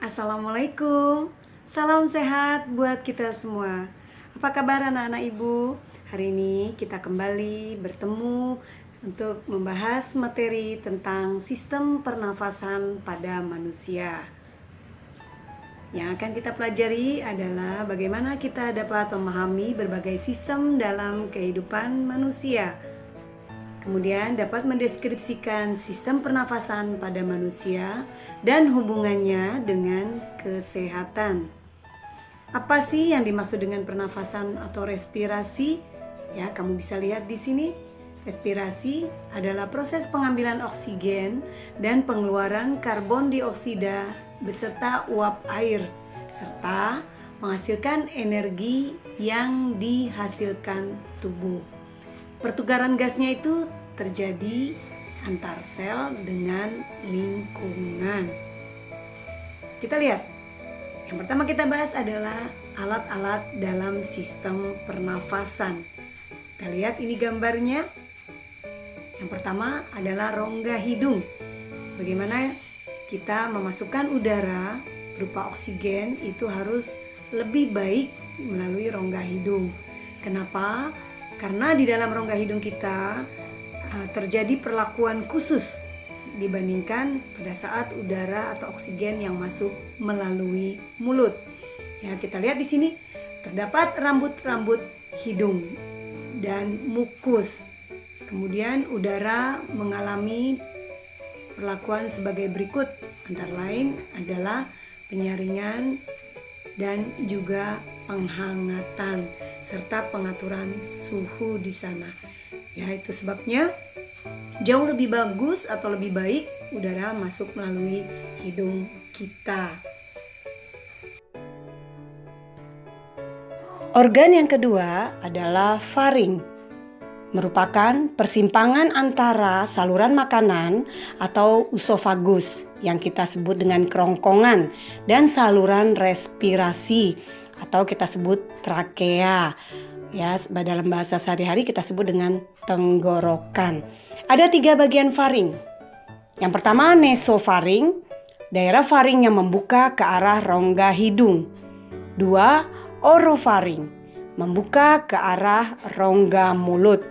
Assalamualaikum, salam sehat buat kita semua. Apa kabar anak-anak ibu? Hari ini kita kembali bertemu untuk membahas materi tentang sistem pernafasan pada manusia. Yang akan kita pelajari adalah bagaimana kita dapat memahami berbagai sistem dalam kehidupan manusia. Kemudian dapat mendeskripsikan sistem pernafasan pada manusia dan hubungannya dengan kesehatan. Apa sih yang dimaksud dengan pernafasan atau respirasi? Ya, kamu bisa lihat di sini. Respirasi adalah proses pengambilan oksigen dan pengeluaran karbon dioksida beserta uap air serta menghasilkan energi yang dihasilkan tubuh. Pertukaran gasnya itu terjadi antar sel dengan lingkungan. Kita lihat. Yang pertama kita bahas adalah alat-alat dalam sistem pernafasan. Kita lihat ini gambarnya. Yang pertama adalah rongga hidung. Bagaimana kita memasukkan udara berupa oksigen itu harus lebih baik melalui rongga hidung. Kenapa? Karena di dalam rongga hidung kita terjadi perlakuan khusus dibandingkan pada saat udara atau oksigen yang masuk melalui mulut. Ya, kita lihat di sini terdapat rambut-rambut hidung dan mukus. Kemudian udara mengalami perlakuan sebagai berikut, antara lain adalah penyaringan dan juga penghangatan serta pengaturan suhu di sana. Ya, itu sebabnya jauh lebih bagus atau lebih baik udara masuk melalui hidung kita. Organ yang kedua adalah faring. Merupakan persimpangan antara saluran makanan atau usofagus yang kita sebut dengan kerongkongan dan saluran respirasi atau kita sebut trakea. Ya, dalam bahasa sehari-hari kita sebut dengan tenggorokan. Ada 3 bagian faring. Yang pertama nasofaring, daerah faring yang membuka ke arah rongga hidung. 2. Orofaring, membuka ke arah rongga mulut.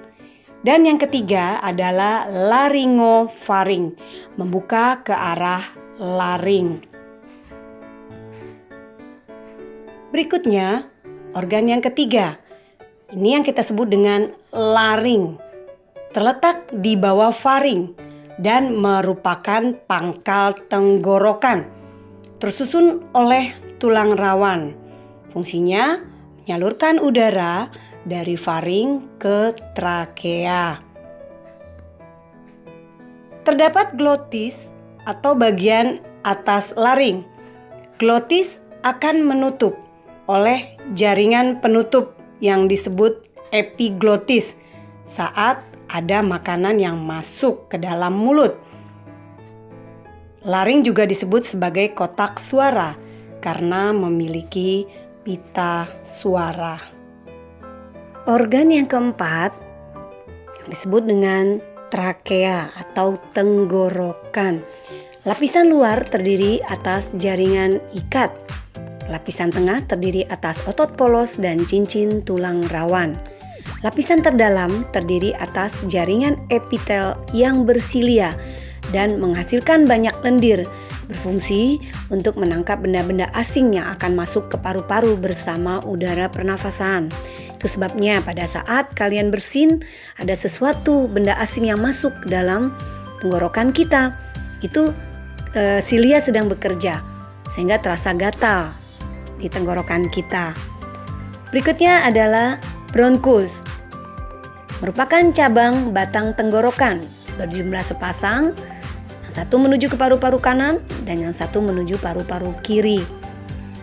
Dan yang ketiga adalah laryngofaring, membuka ke arah laring. Berikutnya, organ yang ketiga. Ini yang kita sebut dengan laring. Terletak di bawah faring dan merupakan pangkal tenggorokan. Tersusun oleh tulang rawan. Fungsinya menyalurkan udara dari faring ke trakea. Terdapat glotis atau bagian atas laring. Glotis akan menutup oleh jaringan penutup yang disebut epiglotis saat ada makanan yang masuk ke dalam mulut. Laring juga disebut sebagai kotak suara karena memiliki pita suara. Organ yang keempat yang disebut dengan trakea atau tenggorokan. Lapisan luar terdiri atas jaringan ikat. Lapisan tengah terdiri atas otot polos dan cincin tulang rawan. Lapisan terdalam terdiri atas jaringan epitel yang bersilia dan menghasilkan banyak lendir, berfungsi untuk menangkap benda-benda asing yang akan masuk ke paru-paru bersama udara pernafasan. Itu sebabnya pada saat kalian bersin, ada sesuatu benda asing yang masuk ke dalam tenggorokan kita. Itu silia sedang bekerja sehingga terasa gatal di tenggorokan kita. Berikutnya adalah bronkus. Merupakan cabang batang tenggorokan berjumlah sepasang. Yang satu menuju ke paru-paru kanan dan yang satu menuju paru-paru kiri.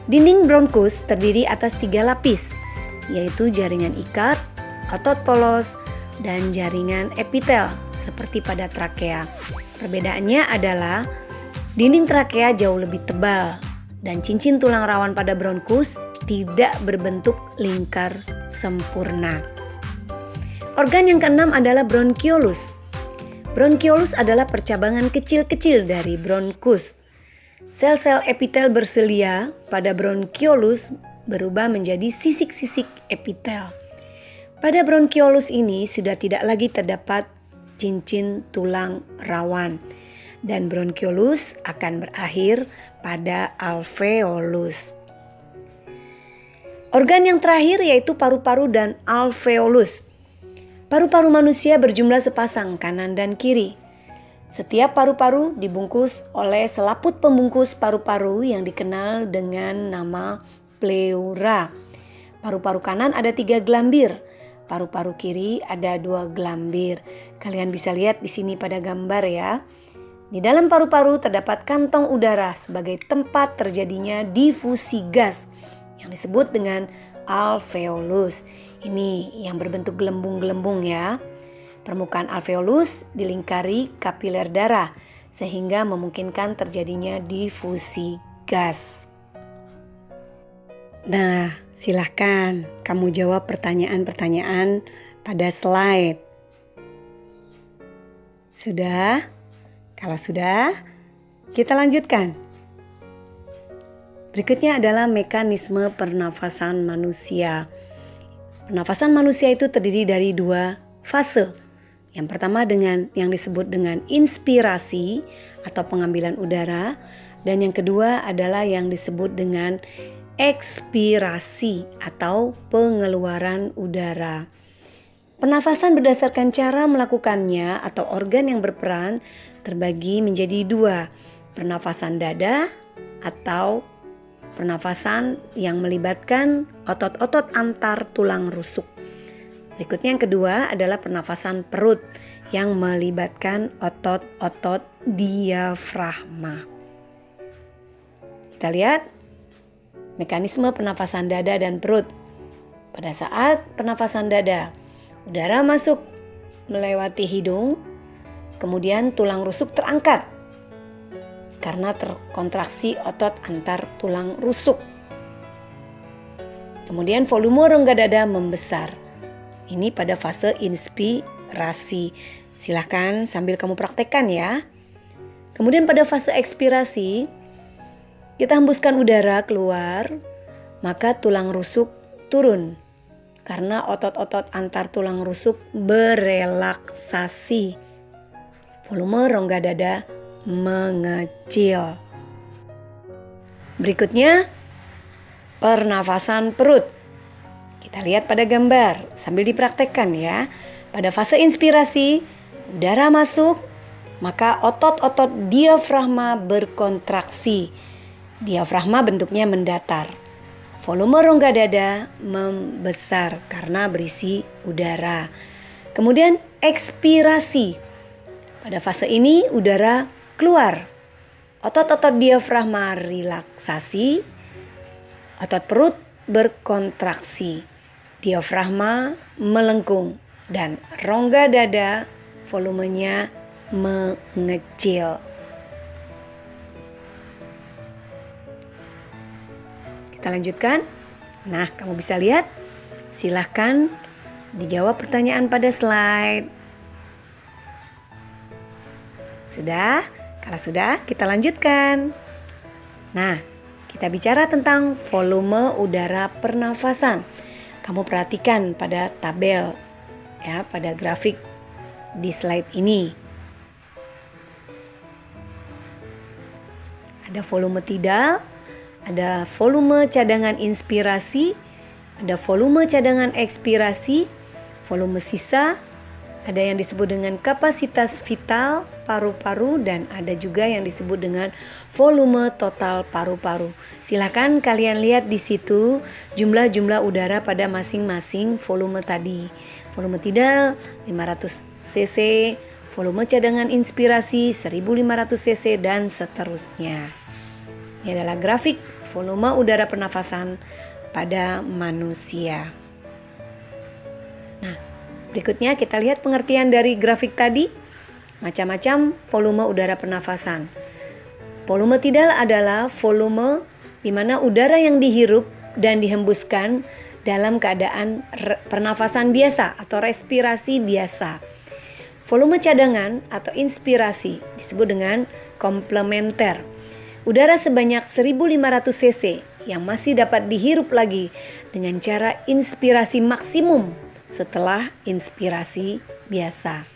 Dinding bronkus terdiri atas 3 lapis, yaitu jaringan ikat, otot polos, dan jaringan epitel seperti pada trakea. Perbedaannya adalah dinding trakea jauh lebih tebal dan cincin tulang rawan pada bronkus tidak berbentuk lingkar sempurna. Organ yang keenam adalah bronkiolus. Bronkiolus adalah percabangan kecil-kecil dari bronkus. Sel-sel epitel berselia pada bronkiolus berubah menjadi sisik-sisik epitel. Pada bronkiolus ini sudah tidak lagi terdapat cincin tulang rawan dan bronkiolus akan berakhir pada alveolus. Organ yang terakhir yaitu paru-paru dan alveolus. Paru-paru manusia berjumlah sepasang kanan dan kiri. Setiap paru-paru dibungkus oleh selaput pembungkus paru-paru yang dikenal dengan nama pleura. Paru-paru kanan ada 3 gelambir, paru-paru kiri ada 2 gelambir. Kalian bisa lihat di sini pada gambar ya. Di dalam paru-paru terdapat kantong udara sebagai tempat terjadinya difusi gas yang disebut dengan alveolus. Ini yang berbentuk gelembung-gelembung ya. Permukaan alveolus dilingkari kapiler darah sehingga memungkinkan terjadinya difusi gas. Nah, silahkan kamu jawab pertanyaan-pertanyaan pada slide. Sudah? Kalau sudah, kita lanjutkan. Berikutnya adalah mekanisme pernafasan manusia. Pernafasan manusia itu terdiri dari 2 fase. Yang pertama dengan yang disebut dengan inspirasi atau pengambilan udara, dan yang kedua adalah yang disebut dengan ekspirasi atau pengeluaran udara. Pernafasan berdasarkan cara melakukannya atau organ yang berperan terbagi menjadi 2, pernafasan dada atau pernafasan yang melibatkan otot-otot antar tulang rusuk. Berikutnya yang kedua adalah pernafasan perut yang melibatkan otot-otot diafragma. Kita lihat mekanisme pernafasan dada dan perut. Pada saat pernafasan dada, udara masuk melewati hidung, kemudian tulang rusuk terangkat karena terkontraksi otot antar tulang rusuk. Kemudian volume rongga dada membesar. Ini pada fase inspirasi. Silahkan sambil kamu praktekkan ya. Kemudian pada fase ekspirasi, kita hembuskan udara keluar, maka tulang rusuk turun. Karena otot-otot antar tulang rusuk berelaksasi. Volume rongga dada mengecil. Berikutnya, pernafasan perut. Kita lihat pada gambar sambil dipraktekkan ya. Pada fase inspirasi, udara masuk, maka otot-otot diafragma berkontraksi. Diafragma bentuknya mendatar. Volume rongga dada membesar karena berisi udara. Kemudian ekspirasi. Pada fase ini udara keluar. Otot-otot diafragma relaksasi. Otot perut berkontraksi. Diafragma melengkung dan rongga dada volumenya mengecil. Kita lanjutkan. Nah, kamu bisa lihat. Silahkan dijawab pertanyaan pada slide. Sudah? Kalau sudah, kita lanjutkan. Nah, kita bicara tentang volume udara pernafasan. Kamu perhatikan pada tabel ya, pada grafik di slide ini. Ada volume tidal, ada volume cadangan inspirasi, ada volume cadangan ekspirasi, volume sisa, ada yang disebut dengan kapasitas vital paru-paru, dan ada juga yang disebut dengan volume total paru-paru. Silakan kalian lihat di situ jumlah-jumlah udara pada masing-masing volume tadi. Volume tidal 500 cc, volume cadangan inspirasi 1500 cc dan seterusnya. Ini adalah grafik volume udara pernafasan pada manusia. Nah, berikutnya kita lihat pengertian dari grafik tadi. Macam-macam volume udara pernafasan. Volume tidal adalah volume di mana udara yang dihirup dan dihembuskan dalam keadaan pernafasan biasa atau respirasi biasa. Volume cadangan atau inspirasi disebut dengan komplementer. udara sebanyak 1500 cc yang masih dapat dihirup lagi dengan cara inspirasi maksimum setelah inspirasi biasa.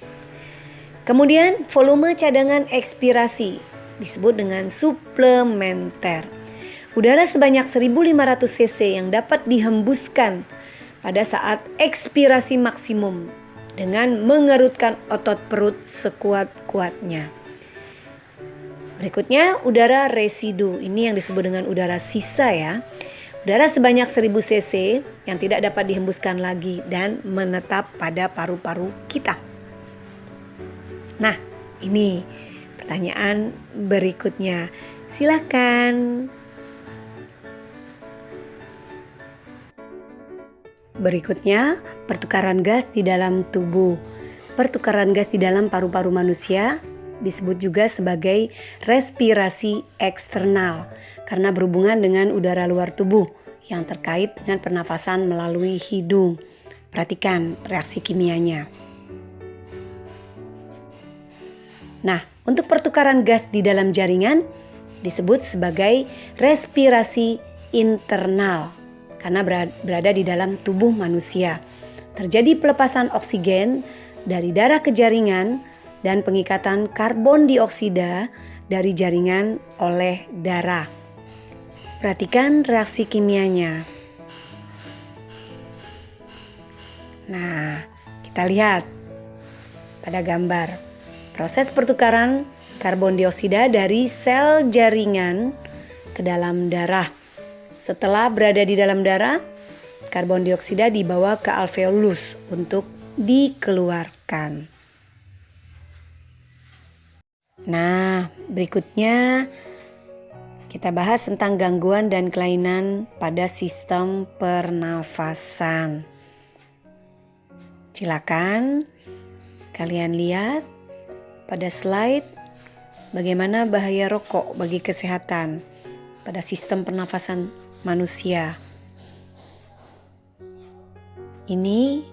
Kemudian volume cadangan ekspirasi disebut dengan suplementer. Udara sebanyak 1500 cc yang dapat dihembuskan pada saat ekspirasi maksimum dengan mengerutkan otot perut sekuat-kuatnya. Berikutnya udara residu, ini yang disebut dengan udara sisa ya. Udara sebanyak 1000 cc yang tidak dapat dihembuskan lagi dan menetap pada paru-paru kita. Nah, ini pertanyaan berikutnya. Silakan. Berikutnya, pertukaran gas di dalam tubuh. Pertukaran gas di dalam paru-paru manusia disebut juga sebagai respirasi eksternal karena berhubungan dengan udara luar tubuh yang terkait dengan pernafasan melalui hidung. Perhatikan reaksi kimianya. Nah, untuk pertukaran gas di dalam jaringan disebut sebagai respirasi internal karena berada di dalam tubuh manusia. Terjadi pelepasan oksigen dari darah ke jaringan dan pengikatan karbon dioksida dari jaringan oleh darah. Perhatikan reaksi kimianya. Nah, kita lihat pada gambar. Proses pertukaran karbon dioksida dari sel jaringan ke dalam darah. Setelah berada di dalam darah, karbon dioksida dibawa ke alveolus untuk dikeluarkan. Nah, berikutnya kita bahas tentang gangguan dan kelainan pada sistem pernafasan. Silakan kalian lihat pada slide bagaimana bahaya rokok bagi kesehatan pada sistem pernafasan manusia. Ini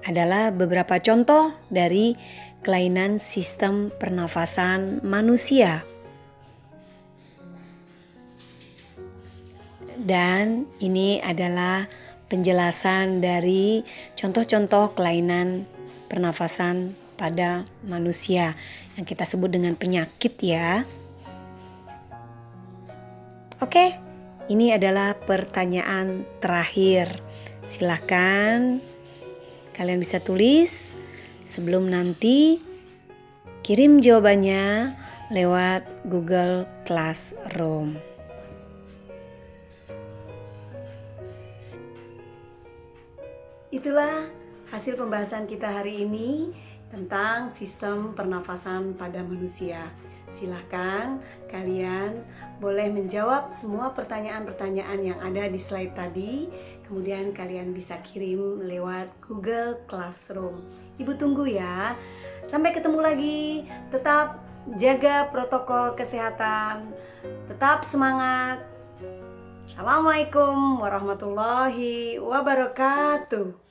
adalah beberapa contoh dari kelainan sistem pernafasan manusia. Dan ini adalah penjelasan dari contoh-contoh kelainan pernafasan pada manusia yang kita sebut dengan penyakit ya. Oke, ini adalah pertanyaan terakhir. Silahkan kalian bisa tulis sebelum nanti kirim jawabannya lewat Google Classroom. Itulah hasil pembahasan kita hari ini tentang sistem pernafasan pada manusia. Silahkan kalian boleh menjawab semua pertanyaan-pertanyaan yang ada di slide tadi. Kemudian kalian bisa kirim lewat Google Classroom. Ibu tunggu ya. Sampai ketemu lagi. Tetap jaga protokol kesehatan. Tetap semangat. Assalamualaikum warahmatullahi wabarakatuh.